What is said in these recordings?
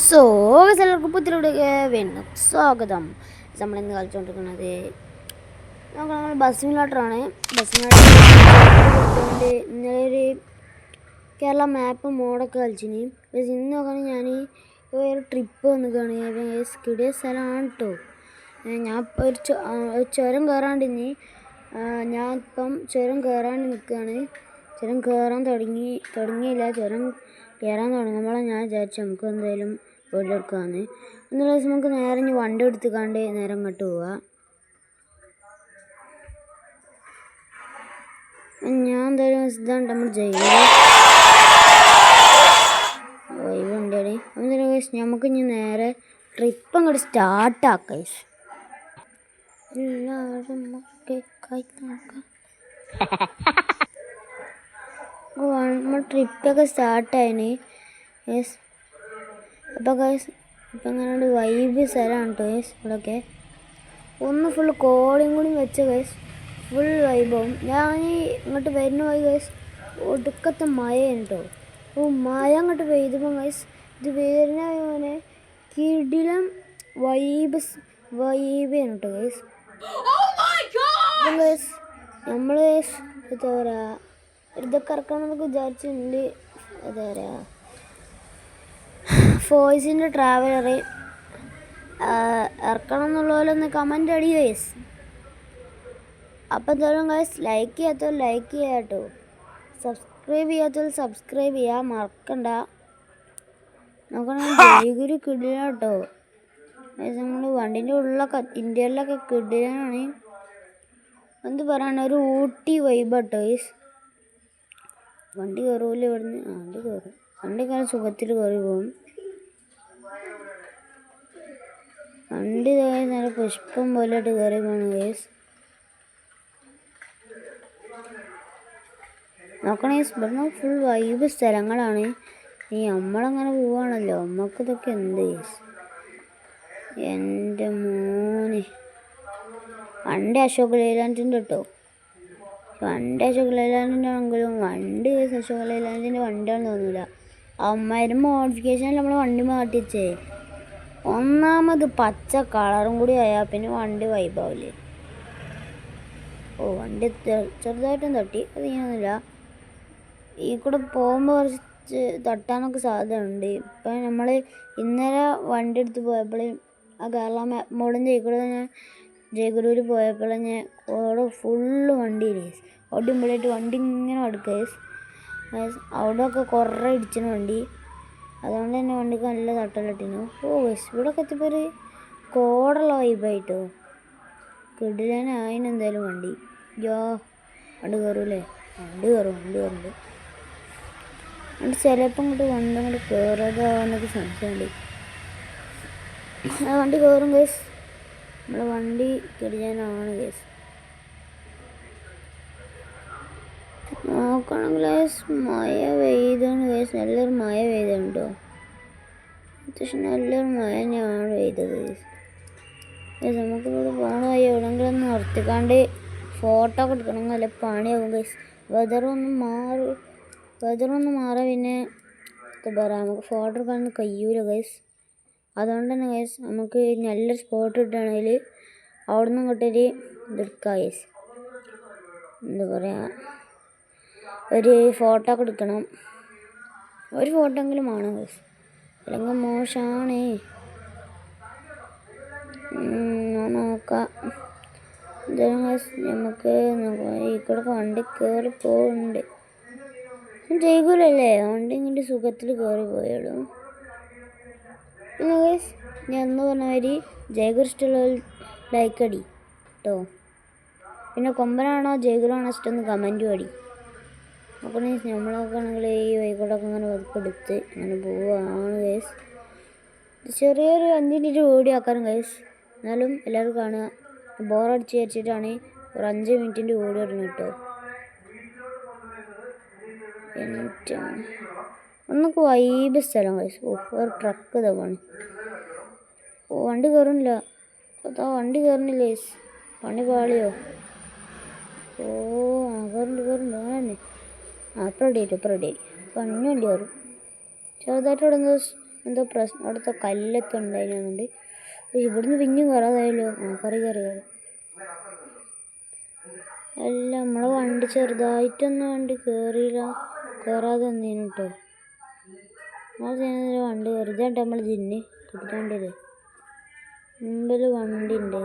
So എല്ലാവർക്കും പുതിയ വീണ്ടും സ്വാഗതം. നമ്മളിന്ന് കളിച്ചുകൊണ്ടിരിക്കുന്നത് നമ്മൾ ബസ് സിമുലേറ്ററാണ്. ഇന്നലെ ഒരു കേരള മാപ്പ് മോഡൊക്കെ കളിച്ചിന്. ഇന്ന് നോക്കുകയാണെങ്കിൽ ഞാൻ ഒരു ട്രിപ്പ് വന്നിക്കുകയാണ്. കിടിയ സ്ഥലമാണ് കേട്ടോ. ഞാൻ ഇപ്പോൾ ഒരു ചുരം കയറാണ്ടിനി ഞാൻ ഇപ്പം ചുരം കയറാണ്ട് നിൽക്കുകയാണ്. ചുരം കയറാൻ തുടങ്ങിയില്ല. ചുരം കയറാൻ തുടങ്ങുമ്പോൾ ഞാൻ വിചാരിച്ചു നമുക്ക് എന്തായാലും വീട്ടിലെടുക്കാമെന്ന്. എന്നുള്ള ദിവസം നമുക്ക് നേരെ ഇനി വണ്ടി എടുത്തുകാണ്ട് നേരെ അങ്ങോട്ട് പോവാം. ഞാൻ എന്തായാലും ഇതാണ് നമ്മൾ ചെയ്യുന്നത്. വണ്ടിയാണ് എന്തായാലും നമുക്ക് ഇനി നേരെ ട്രിപ്പ് അങ്ങോട്ട് സ്റ്റാർട്ടാക്കാം. എല്ലാവരും നമ്മൾ ട്രിപ്പൊക്കെ സ്റ്റാർട്ടായിന്. യെസ് അപ്പോൾ ഇപ്പം അങ്ങനെ വൈബ് സ്ഥലമാണ് കേട്ടോ. യെസ് ഇവിടെയൊക്കെ ഒന്ന് ഫുൾ കോടയും കൂടി വെച്ച ഗൈസ് ഫുൾ വൈബാവും. ഞാൻ ഇങ്ങോട്ട് വരുന്ന വഴി ഗൈസ് ഒടുക്കത്തെ മഴയാണ് കേട്ടോ. മഴ അങ്ങോട്ട് പെയ്തപ്പോൾ ഗൈസ് ഇത് വരുന്ന പോലെ കിടിലം വൈബാണ് കേട്ടോ ഗൈസ്. അപ്പം ഗൈസ് നമ്മൾ എന്താ പറയുക ഇതൊക്കെ ഇറക്കണമെന്നൊക്കെ വിചാരിച്ചിട്ടുണ്ട്. എന്താ പറയുക ഫോയ്സിൻ്റെ ട്രാവലർ ഇറക്കണം എന്നുള്ള പോലെ ഒന്ന് കമൻ്റ് അടി ഗൈസ്. അപ്പം എന്തായാലും ഗൈസ് ലൈക്ക് ചെയ്യാത്തവർ ലൈക്ക് ചെയ്യുക കേട്ടോ. സബ്സ്ക്രൈബ് ചെയ്യാത്തവർ സബ്സ്ക്രൈബ് ചെയ്യുക മറക്കണ്ട. നോക്കണമെങ്കിൽ ജയ്ഗുരു കിടിലാണ് കേട്ടോ. നമ്മൾ വണ്ടീൻ്റെ ഉള്ളിലൊക്കെ ഇന്ത്യയിലൊക്കെ കിടിലാണ്. എന്ത് പറയണ ഒരു ഊട്ടി വൈബ് കേട്ടോ ഗൈസ്. വണ്ടി കയറൂല ഇവിടുന്ന്. വണ്ടി കയറും. വണ്ടി കയറി സുഖത്തിൽ കയറി പോകും. വണ്ടി നല്ല പുഷ്പം പോലെയായിട്ട് കയറി പോകണം ഗൈസ്. നോക്കണേ ഇവിടുന്ന് ഫുൾ വൈബ് സ്ഥലങ്ങളാണ്. ഈ നമ്മളങ്ങനെ പോവാണല്ലോ നമുക്കിതൊക്കെ എന്ത് ഗൈസ്. എൻ്റെ മോനെ വണ്ടി അശോക് ലൈലാൻഡിൻ്റെ കേട്ടോ. വണ്ടി അശോക് ലൈലാൻഡിൻ്റെ ആണെങ്കിലും വണ്ടി അശോക് ലൈലാൻഡിൻ്റെ വണ്ടിയാണെന്ന് തോന്നില്ല. അമ്മരും മോഡിഫിക്കേഷനിൽ നമ്മൾ വണ്ടി മാറ്റിച്ചേ. ഒന്നാമത് പച്ച കളറും കൂടി ആയാൽ പിന്നെ വണ്ടി വൈബാവില്ലേ. വണ്ടി ചെറുതായിട്ടും തട്ടി. അത് ചെയ്യാനൊന്നുമില്ല. ഈ കൂടെ പോകുമ്പോൾ കുറച്ച് തട്ടാനൊക്കെ സാധ്യത ഉണ്ട്. ഇപ്പം നമ്മൾ ഇന്നലെ വണ്ടി എടുത്ത് പോയപ്പോൾ ആ കേരള മോഡിൻ്റെ ഈ കൂടെ ഞാൻ ജയഗുരുവിൽ പോയപ്പോൾ ഞാൻ അവിടെ ഫുള്ള് വണ്ടി ഗൈസ്. അവിടെ ഇമ്പോഴായിട്ട് വണ്ടി ഇങ്ങനെ അടുക്കുക. അവിടെയൊക്കെ കുറേ ഇടിച്ചിന് വണ്ടി. അതുകൊണ്ട് തന്നെ വണ്ടിക്ക് നല്ല തട്ടലിട്ടിനു. ഗൈസ് ഇവിടെയൊക്കെ എത്തിയപ്പോൾ ഒരു കോടുള്ള വൈബായിട്ടോ. കിടിലനായിന് എന്തായാലും വണ്ടി. വണ്ടി കയറൂലേ. വണ്ടി കയറുന്നുണ്ട്. അതുകൊണ്ട് ചിലപ്പം ഇങ്ങോട്ട് വണ്ടി അങ്ങോട്ട് കയറാതാവാനൊക്കെ സംശയമുണ്ട്. ആ വണ്ടി കയറും ഗൈസ്. നമ്മളെ വണ്ടി കിടിലനാണ് ഗൈസ്. നോക്കണമെങ്കിൽ മഴ പെയ്താണ് ഗൈസ്. നല്ലൊരു മഴ പെയ്തുണ്ടോ. അത്യാവശ്യം നല്ലൊരു മഴ തന്നെയാണ് പെയ്തത് ഗൈസ്. നമുക്കിവിടെ പോകണ വഴി എവിടെയെങ്കിലും ഒന്ന് നിർത്തിക്കാണ്ട് ഫോട്ടോ ഒക്കെ എടുക്കണമെങ്കിൽ നല്ല പണിയാകും ഗൈസ്. വെതറൊന്ന് മാറാൻ പിന്നെ എന്താ പറയുക നമുക്ക് ഫോട്ടോ എടുക്കാനൊന്നും കഴിയൂല ഗൈസ്. അതുകൊണ്ട് തന്നെ ഗൈസ് നമുക്ക് നല്ലൊരു സ്പോട്ട് കിട്ടുകയാണെങ്കിൽ അവിടെ നിന്ന് ഇങ്ങോട്ടൊരു ഇതെടുക്കാം ഗൈസ്. എന്താ പറയുക ഒരു ഫോട്ടോ ഒക്കെ എടുക്കണം. ഒരു ഫോട്ടോ എങ്കിലും വേണം ഗൈസ്. അല്ലെങ്കിൽ മോശമാണ്. നോക്കാം എന്തായാലും ഗൈസ് നമുക്ക് ഈ കൂടെ വണ്ടി കയറി പോകുന്നുണ്ട്. ജയ്ഗുരല്ലേ വണ്ടി ഇങ്ങോട്ട് സുഖത്തിൽ കയറി പോയുള്ളൂ. പിന്നെ ഗൈസ് ഞാൻ എന്ന് പറഞ്ഞ മാതിരി ജയ്ഗുരു ഇഷ്ടമുള്ള ലൈക്ക് അടി കേട്ടോ. പിന്നെ കൊമ്പനാണോ ജയ്ഗുരാണോ ഇഷ്ടമെന്ന് കമൻറ്റും അടി. അപ്പോൾ നമ്മളൊക്കെ ആണെങ്കിൽ ഈ വൈകോട്ടൊക്കെ അങ്ങനെ എടുത്ത് അങ്ങനെ പോവുകയാണ് ഗൈസ്. ചെറിയൊരു 5 മിനിറ്റ് വീഡിയോ ആക്കാനും ഗൈസ്. എന്നാലും എല്ലാവരും കാണുക. ബോറടിച്ച് വെച്ചിട്ടാണ് ഒരു 5 മിനിറ്റിൻ്റെ വീഡിയോ ഇടുന്നത് കേട്ടോ. ഒന്നൊക്കെ വൈബ് സ്ഥലം ഗൈസ്. ഒരു ട്രക്ക് ഇതാണ്. വണ്ടി കയറുന്നില്ല. വണ്ടി കയറുന്നില്ല ഗൈസ്. പണി പാളിയോ. കയറുന്നുണ്ട് അങ്ങനെ. ഇപ്പം റെഡി ആയി. അപ്പം അഞ്ഞു വണ്ടി കയറും. ചെറുതായിട്ട് ഇവിടെ എന്തോ പ്രശ്നം, അവിടുത്തെ കല്ലൊക്കെ ഉണ്ടായിരുന്നുണ്ട്. ഇവിടുന്ന് പിന്നെയും കയറാതായല്ലോ. കറി അല്ല, നമ്മളെ വണ്ടി ചെറുതായിട്ടൊന്നും വണ്ടി കയറാതെ വന്നേനു കേട്ടോ. വണ്ടി വെറുതെ നമ്മൾ ജിന്ന് കിട്ടാണ്ടത്. മുമ്പിൽ വണ്ടി ഉണ്ട്.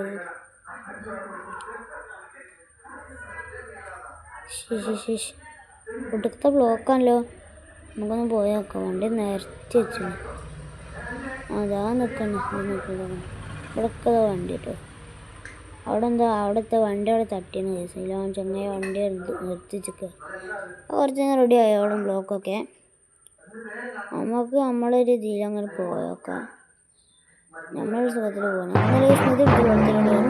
ഒടുക്കത്തെ ബ്ലോക്കാണല്ലോ. നമുക്കൊന്ന് പോയി നോക്കാം. വണ്ടി നിരത്തി വെച്ചു. അതാ ഇവിടൊക്കെ വണ്ടി കേട്ടോ. അവിടുത്തെ വണ്ടി അവിടെ തട്ടിയെന്ന് കേസില്ല. ചങ്ങായി വണ്ടി നിർത്തിച്ചിക്കുക. കുറച്ച് നേരം റെഡി ആയോ അവിടെ ബ്ലോക്കൊക്കെ. നമുക്ക് നമ്മളൊരു ഇതിൽ അങ്ങനെ പോയേക്കാം. നമ്മളൊരു സുഖത്തിൽ പോകണം.